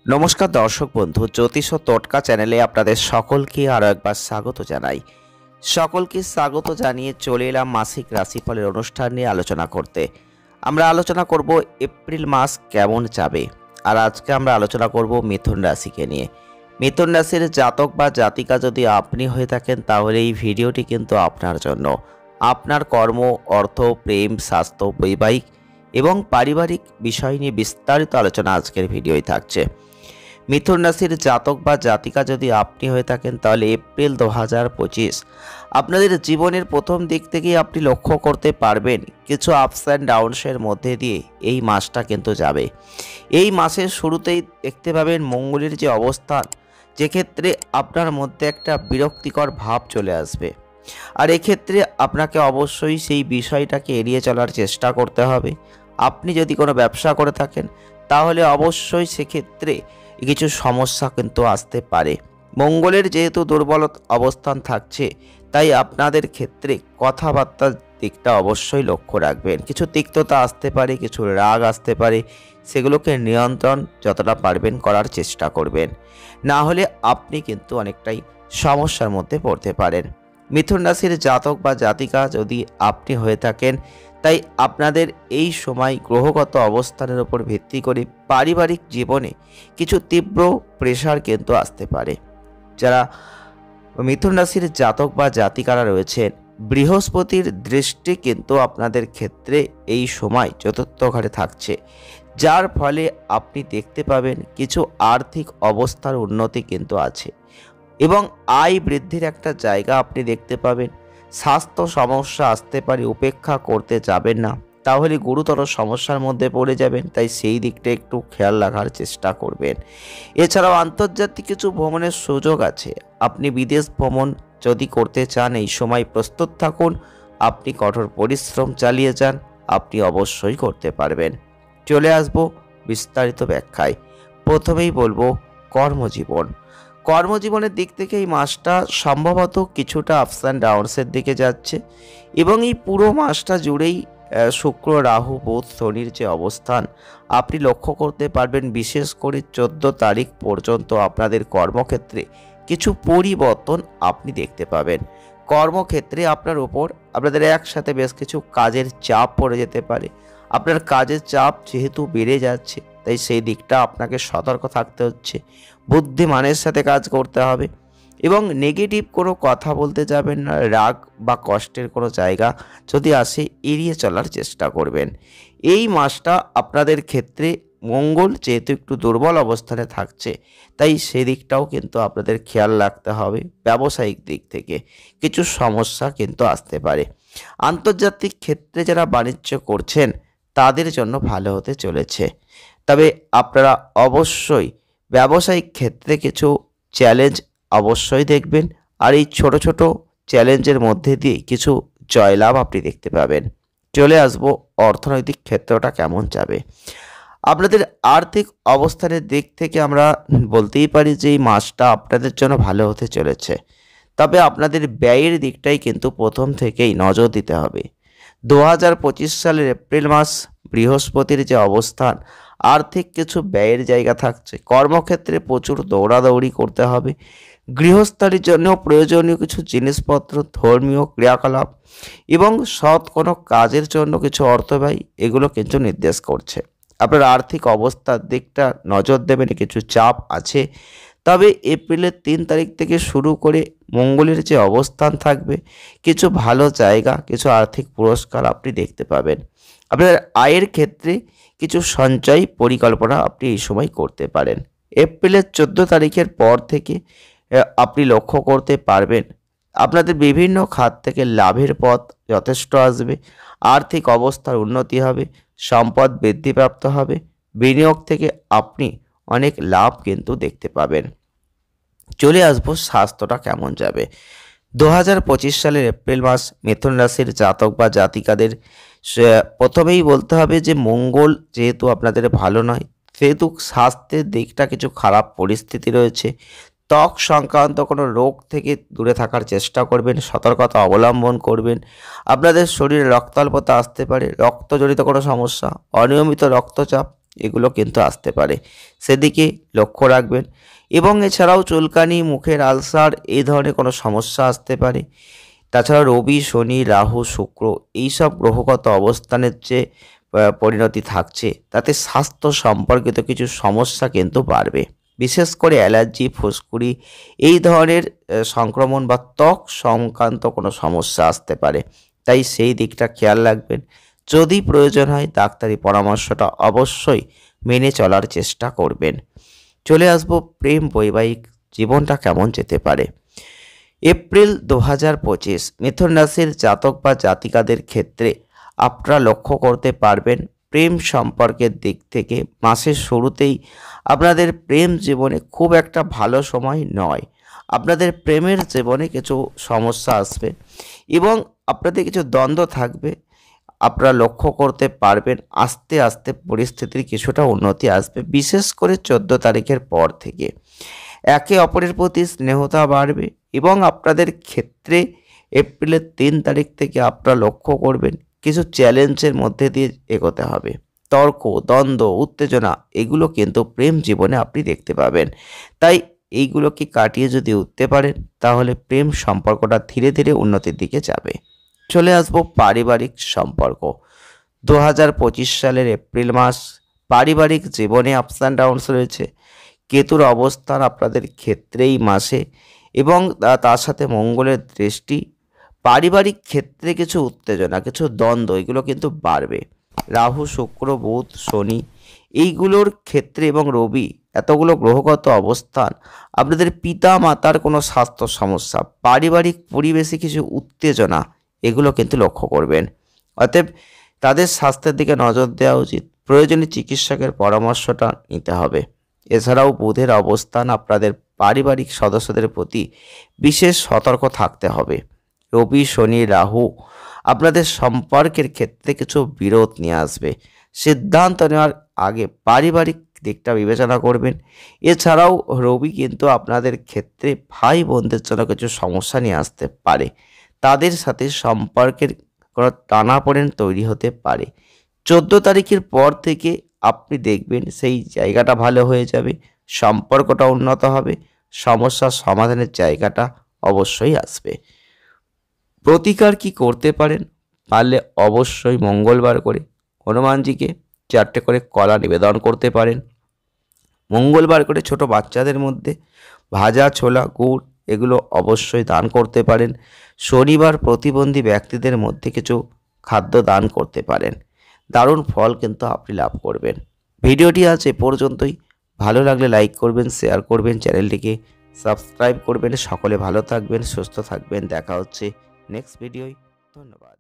নমস্কার দর্শক বন্ধু, জ্যোতিষ ও টোটকা চ্যানেলে আপনাদের সকলকে আরও একবার স্বাগত জানাই। সকলকে স্বাগত জানিয়ে চলে এলাম মাসিক রাশিফলের অনুষ্ঠান নিয়ে আলোচনা করতে। আমরা আলোচনা করব এপ্রিল মাস কেমন যাবে। আর আজকে আমরা আলোচনা করব মিথুন রাশিকে নিয়ে। মিথুন রাশির জাতক বা জাতিকা যদি আপনি হয়ে থাকেন, তাহলে এই ভিডিওটি কিন্তু আপনার জন্য। আপনার কর্ম, অর্থ, প্রেম, স্বাস্থ্য, বৈবাহিক এবং পারিবারিক বিষয় নিয়ে বিস্তারিত আলোচনা আজকের ভিডিওই থাকছে। মিথুন রাশির জাতক বা জাতিকা যদি আপনি হয়ে থাকেন, তাহলে এপ্রিল 2025 আপনাদের জীবনের প্রথম দিক থেকেই আপনি লক্ষ্য করতে পারবেন কিছু আপস অ্যান্ড ডাউনসের মধ্যে দিয়ে এই মাসটা কিন্তু যাবে। এই মাসের শুরুতেই দেখতে পাবেন মঙ্গলের যে অবস্থান, যেক্ষেত্রে আপনার মধ্যে একটা বিরক্তিকর ভাব চলে আসবে। আর এক্ষেত্রে আপনাকে অবশ্যই সেই বিষয়টাকে এড়িয়ে চলার চেষ্টা করতে হবে। আপনি যদি কোনো ব্যবসা করে থাকেন, তাহলে অবশ্যই সেক্ষেত্রে কিছু সমস্যা কিন্তু আসতে পারে। মঙ্গলের যেহেতু দুর্বল অবস্থান থাকছে, তাই আপনাদের ক্ষেত্রে কথাবার্তার দিকটা অবশ্যই লক্ষ্য রাখবেন। কিছু তিক্ততা আসতে পারে, কিছু রাগ আসতে পারে, সেগুলোকে নিয়ন্ত্রণ যতটা পারবেন করার চেষ্টা করবেন। না হলে আপনি কিন্তু অনেকটাই সমস্যার মধ্যে পড়তে পারেন। মিথুন রাশির জাতক বা জাতিকা যদি আপনি হয়ে থাকেন, তাই আপনাদের এই সময় গ্রহগত অবস্থানের উপর ভিত্তি করে পারিবারিক জীবনে কিছু তীব্র প্রেশার কিন্তু আসতে পারে। যারা মিথুন রাশির জাতক বা জাতিকারা রয়েছেন, বৃহস্পতির দৃষ্টি কিন্তু আপনাদের ক্ষেত্রে এই সময় চতুর্থ ঘরে থাকছে, যার ফলে আপনি দেখতে পাবেন কিছু আর্থিক অবস্থার উন্নতি কিন্তু আছে এবং আয় বৃদ্ধির একটা জায়গা আপনি দেখতে পাবেন। স্বাস্থ্য সমস্যা আসতে পারে, উপেক্ষা করতে যাবেন না, তাহলে গুরুতর সমস্যার মধ্যে পড়ে যাবেন। তাই সেই দিকটা একটু খেয়াল রাখার চেষ্টা করবেন। এছাড়াও আন্তর্জাতিক কিছু ভ্রমণের সুযোগ আছে। আপনি বিদেশ ভ্রমণ যদি করতে চান, এই সময় প্রস্তুত থাকুন। আপনি কঠোর পরিশ্রম চালিয়ে যান, আপনি অবশ্যই করতে পারবেন। চলে আসবো বিস্তারিত ব্যাখ্যায়। প্রথমেই বলবো কর্মজীবন। কর্মজীবনের দিক থেকে এই মাসটা সম্ভবত কিছুটা আপস অ্যান্ড ডাউনসের দিকে যাচ্ছে এবং এই পুরো মাসটা জুড়েই শুক্র, রাহু, বুধ, শনির যে অবস্থান আপনি লক্ষ্য করতে পারবেন। বিশেষ করে 14 তারিখ পর্যন্ত আপনাদের কর্মক্ষেত্রে কিছু পরিবর্তন আপনি দেখতে পাবেন। কর্মক্ষেত্রে আপনার উপর আপনাদের একসাথে বেশ কিছু কাজের চাপ পড়ে যেতে পারে। আপনার কাজের চাপ যেহেতু বেড়ে যাচ্ছে, তাই সেই দিকটা আপনাকে সতর্ক থাকতে হচ্ছে। বুদ্ধিমানের সাথে কাজ করতে হবে এবং নেগেটিভ কোনো কথা বলতে যাবেন না। রাগ বা কষ্টের কোনো জায়গা যদি আসে, এড়িয়ে চলার চেষ্টা করবেন। এই মাসটা আপনাদের ক্ষেত্রে মঙ্গল যেহেতু একটু দুর্বল অবস্থানে থাকছে, তাই সেদিকটাও কিন্তু আপনাদের খেয়াল রাখতে হবে। ব্যবসায়িক দিক থেকে কিছু সমস্যা কিন্তু আসতে পারে। আন্তর্জাতিক ক্ষেত্রে যারা বাণিজ্য করছেন, তাদের জন্য ভালো হতে চলেছে। তবে আপনারা অবশ্যই ব্যবসায়িক ক্ষেত্রে কিছু চ্যালেঞ্জ অবশ্যই দেখবেন। আর এই ছোট ছোট চ্যালেঞ্জের মধ্যে দিয়ে কিছু জয়লাভ আপনি দেখতে পাবেন। চলে আসবো অর্থনৈতিক ক্ষেত্রটা কেমন যাবে। আপনাদের আর্থিক অবস্থানের দিক থেকে আমরা বলতেই পারি যে এই মাসটা আপনাদের জন্য ভালো হতে চলেছে। তবে আপনাদের ব্যয়ের দিকটাই কিন্তু প্রথম থেকেই নজর দিতে হবে। 2025 সালের এপ্রিল মাস বৃহস্পতির যে অবস্থান, আর্থিক কিছু ব্যয়ের জায়গা থাকছে। কর্মক্ষেত্রে প্রচুর দৌড়াদৌড়ি করতে হবে। গৃহস্থালির জন্য প্রয়োজনীয় কিছু জিনিসপত্র, ধর্মীয় ক্রিয়াকলাপ এবং সৎ কোনো কাজের জন্য কিছু অর্থ ব্যয়, এগুলো কিন্তু নির্দেশ করছে। আপনার আর্থিক অবস্থার দিকটা নজর দেবেন, কিছু চাপ আছে। তবে এপ্রিলের 3 তারিখ থেকে শুরু করে মঙ্গলের যে অবস্থান থাকবে, কিছু ভালো জায়গা, কিছু আর্থিক পুরস্কার আপনি দেখতে পাবেন। আপনার আয়ের ক্ষেত্রে কিছু সঞ্চয় পরিকল্পনা আপনি এই সময় করতে পারেন। এপ্রিলের 14 তারিখের পর থেকে আপনি লক্ষ্য করতে পারবেন আপনাদের বিভিন্ন খাত থেকে লাভের পথ যথেষ্ট আসবে। আর্থিক অবস্থার উন্নতি হবে, সম্পদ বৃদ্ধিপ্রাপ্ত হবে, বিনিয়োগ থেকে আপনি অনেক লাভ কিন্তু দেখতে পাবেন। চলে আসবো স্বাস্থ্যটা কেমন যাবে। 2025 সালের এপ্রিল মাস মিথুন রাশির জাতক বা জাতিকাদের প্রথমেই বলতে হবে যে মঙ্গল যেহেতু আপনাদের ভালো নয়, সেহেতু স্বাস্থ্যের দিকটা কিছু খারাপ পরিস্থিতি রয়েছে। ত্বক সংক্রান্ত কোনো রোগ থেকে দূরে থাকার চেষ্টা করবেন, সতর্কতা অবলম্বন করবেন। আপনাদের শরীরে রক্তাল্পতা আসতে পারে, রক্তজনিত কোনো সমস্যা, অনিয়মিত রক্তচাপ এগুলো কিন্তু আসতে পারে, সেদিকে লক্ষ্য রাখবেন। এবং এছাড়াও চুলকানি, মুখের আলসার এই ধরনের কোনো সমস্যা আসতে পারে। তাছাড়া রবি, শনি, রাহু, শুক্র এইসব গ্রহগত অবস্থানের যে পরিণতি থাকছে, তাতে স্বাস্থ্য সম্পর্কিত কিছু সমস্যা কিন্তু বাড়বে। বিশেষ করে অ্যালার্জি, ফুসকুড়ি এই ধরনের সংক্রমণ বা ত্বক সংক্রান্ত কোনো সমস্যা আসতে পারে। তাই সেই দিকটা খেয়াল রাখবেন। যদি প্রয়োজন হয় ডাক্তারি পরামর্শটা অবশ্যই মেনে চলার চেষ্টা করবেন। চলে আসবো প্রেম বৈবাহিক জীবনটা কেমন যেতে পারে। এপ্রিল 2025 মিথুন রাশির জাতক বা জাতিকাদের ক্ষেত্রে আপনারা লক্ষ্য করতে পারবেন প্রেম সম্পর্কের দিক থেকে মাসের শুরুতেই আপনাদের প্রেম জীবনে খুব একটা ভালো সময় নয়। আপনাদের প্রেমের জীবনে কিছু সমস্যা আসবে এবং আপনাদের কিছু দ্বন্দ্ব থাকবে। আপনারা লক্ষ্য করতে পারবেন আস্তে আস্তে পরিস্থিতির কিছুটা উন্নতি আসবে, বিশেষ করে 14 তারিখের পর থেকে একে অপরের প্রতি স্নেহতা বাড়বে। এবং আপনাদের ক্ষেত্রে এপ্রিলের 3 তারিখ থেকে আপনারা লক্ষ্য করবেন কিছু চ্যালেঞ্জের মধ্যে দিয়ে এগোতে হবে। তর্ক, দ্বন্দ্ব, উত্তেজনা এগুলো কিন্তু প্রেম জীবনে আপনি দেখতে পাবেন। তাই এইগুলোকে কাটিয়ে যদি উঠতে পারেন তাহলে প্রেম সম্পর্কটা ধীরে ধীরে উন্নতির দিকে যাবে। চলে আসবো পারিবারিক সম্পর্ক। 2025 সালের এপ্রিল মাস পারিবারিক জীবনে আপস অ্যান্ড ডাউনস রয়েছে। কেতুর অবস্থান আপনাদের ক্ষেত্রেই মাসে এবং তার সাথে মঙ্গলের দৃষ্টি পারিবারিক ক্ষেত্রে কিছু উত্তেজনা, কিছু দ্বন্দ্ব এগুলো কিন্তু বাড়বে। রাহু, শুক্র, বুধ, শনি এইগুলোর ক্ষেত্রে এবং রবি এতগুলো গ্রহগত অবস্থান আপনাদের পিতা মাতার কোনো স্বাস্থ্য সমস্যা, পারিবারিক পরিবেশে কিছু উত্তেজনা এগুলো কিন্তু লক্ষ্য করবেন। অতএব তাদের স্বাস্থ্যের দিকে নজর দেওয়া উচিত, প্রয়োজনীয় চিকিৎসকের পরামর্শটা নিতে হবে। এছাড়াও বুধের অবস্থান আপনাদের পারিবারিক সদস্যদের প্রতি বিশেষ সতর্ক থাকতে হবে। রবি, শনি, রাহু আপনাদের সম্পর্কের ক্ষেত্রে কিছু বিরোধ নিয়ে আসবে। সিদ্ধান্ত নেওয়ার আগে পারিবারিক দিকটা বিবেচনা করবেন। এছাড়াও রবি কিন্তু আপনাদের ক্ষেত্রে ভাই বোনদের জন্য কিছু সমস্যা নিয়ে আসতে পারে। তাদের সাথে সম্পর্কের কোনো টানাপোড়েন তৈরি হতে পারে। 14 তারিখের পর থেকে আপনি দেখবেন সেই জায়গাটা ভালো হয়ে যাবে, সম্পর্কটা উন্নত হবে, সমস্যার সমাধানের জায়গাটা অবশ্যই আসবে। প্রতিকার কি করতে পারেন? পারলে অবশ্যই মঙ্গলবার করে হনুমানজিকে 4টে করে কলা নিবেদন করতে পারেন। মঙ্গলবার করে ছোট বাচ্চাদের মধ্যে ভাজা ছোলা, গুড় এগুলো অবশ্যই দান করতে পারেন। শনিবার প্রতিবন্ধী ব্যক্তিদের মধ্যে কিছু খাদ্য দান করতে পারেন। দারুণ ফল কিন্তু আপনি লাভ করবেন। ভিডিওটি আজ এ পর্যন্তই। ভালো লাগলে লাইক করবেন, শেয়ার করবেন, চ্যানেলটিকে সাবস্ক্রাইব করবেন। সকলে ভালো থাকবেন, সুস্থ থাকবেন। দেখা হচ্ছে নেক্সট ভিডিওয়। ধন্যবাদ।